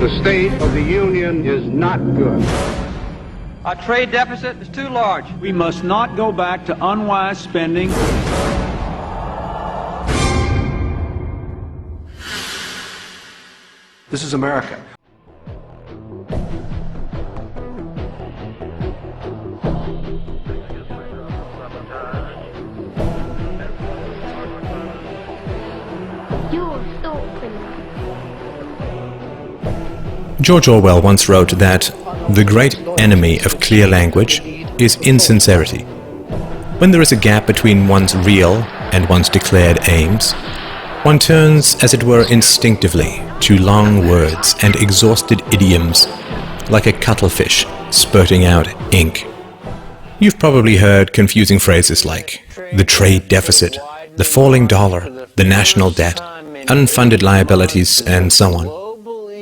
The state of the union is not good. Our trade deficit is too large. We must not go back to unwise spending. This is America. You're so pretty. George Orwell once wrote that the great enemy of clear language is insincerity. When there is a gap between one's real and one's declared aims, one turns, as it were, instinctively to long words and exhausted idioms, like a cuttlefish spurting out ink. You've probably heard confusing phrases like the trade deficit, the falling dollar, the national debt, unfunded liabilities, and so on,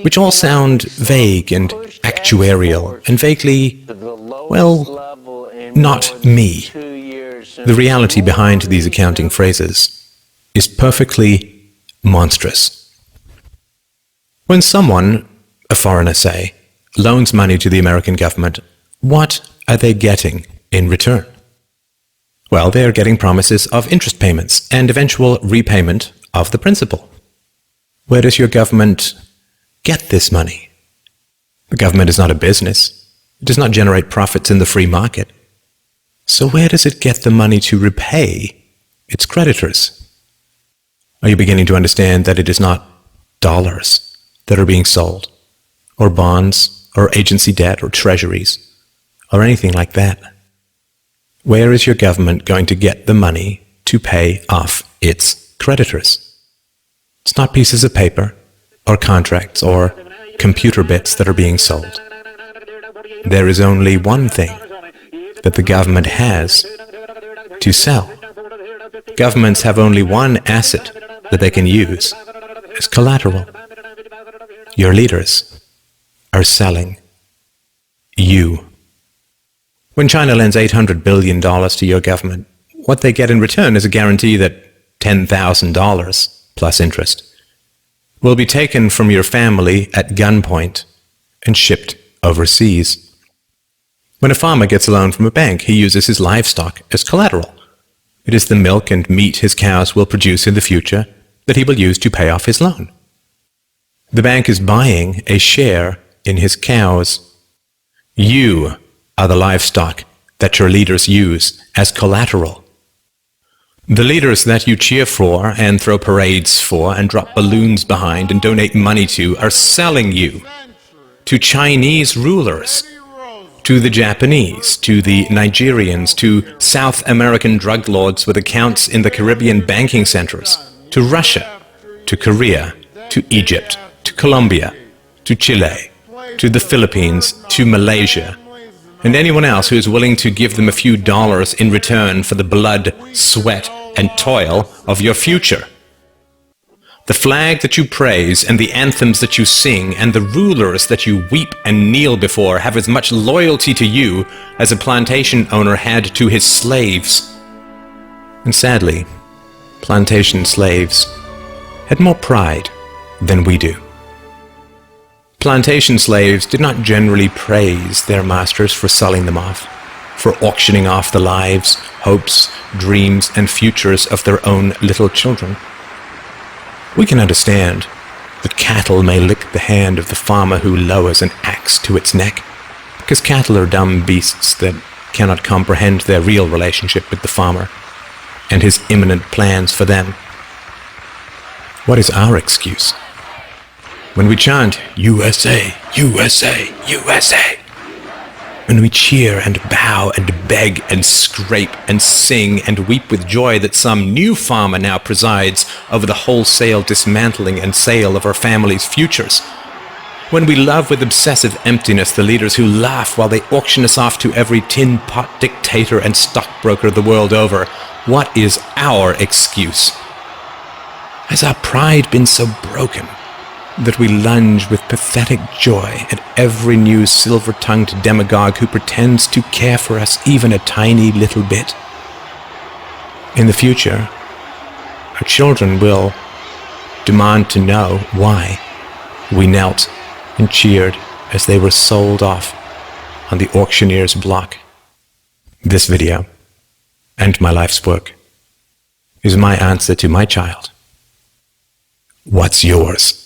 which all sound vague and actuarial and vaguely, well, not me. The reality behind these accounting phrases is perfectly monstrous. When someone, a foreigner say, loans money to the American government, what are they getting in return? Well, they are getting promises of interest payments and eventual repayment of the principal. Where does your government get this money? The government is not a business. It does not generate profits in the free market. So where does it get the money to repay its creditors? Are you beginning to understand that it is not dollars that are being sold, or bonds, or agency debt, or treasuries, or anything like that? Where is your government going to get the money to pay off its creditors? It's not pieces of paper, or contracts, or computer bits that are being sold. There is only one thing that the government has to sell. Governments have only one asset that they can use as collateral. Your leaders are selling you. When China lends $800 billion to your government, what they get in return is a guarantee that $10,000 plus interest will be taken from your family at gunpoint and shipped overseas. When a farmer gets a loan from a bank, he uses his livestock as collateral. It is the milk and meat his cows will produce in the future that he will use to pay off his loan. The bank is buying a share in his cows. You are the livestock that your leaders use as collateral. The leaders that you cheer for and throw parades for and drop balloons behind and donate money to are selling you to Chinese rulers, to the Japanese, to the Nigerians, to South American drug lords with accounts in the Caribbean banking centers, to Russia, to Korea, to Egypt, to Colombia, to Chile, to the Philippines, to Malaysia, and anyone else who is willing to give them a few dollars in return for the blood, sweat, and toil of your future. The flag that you praise and the anthems that you sing and the rulers that you weep and kneel before have as much loyalty to you as a plantation owner had to his slaves. And sadly, plantation slaves had more pride than we do. Plantation slaves did not generally praise their masters for selling them off, for auctioning off the lives, hopes, dreams, and futures of their own little children. We can understand that cattle may lick the hand of the farmer who lowers an axe to its neck, because cattle are dumb beasts that cannot comprehend their real relationship with the farmer and his imminent plans for them. What is our excuse? When we chant, USA, USA, USA, when we cheer and bow and beg and scrape and sing and weep with joy that some new farmer now presides over the wholesale dismantling and sale of our family's futures. When we love with obsessive emptiness the leaders who laugh while they auction us off to every tin pot dictator and stockbroker the world over, what is our excuse? Has our pride been so broken that we lunge with pathetic joy at every new silver-tongued demagogue who pretends to care for us even a tiny little bit? In the future, our children will demand to know why we knelt and cheered as they were sold off on the auctioneer's block. This video, and my life's work, is my answer to my child. What's yours?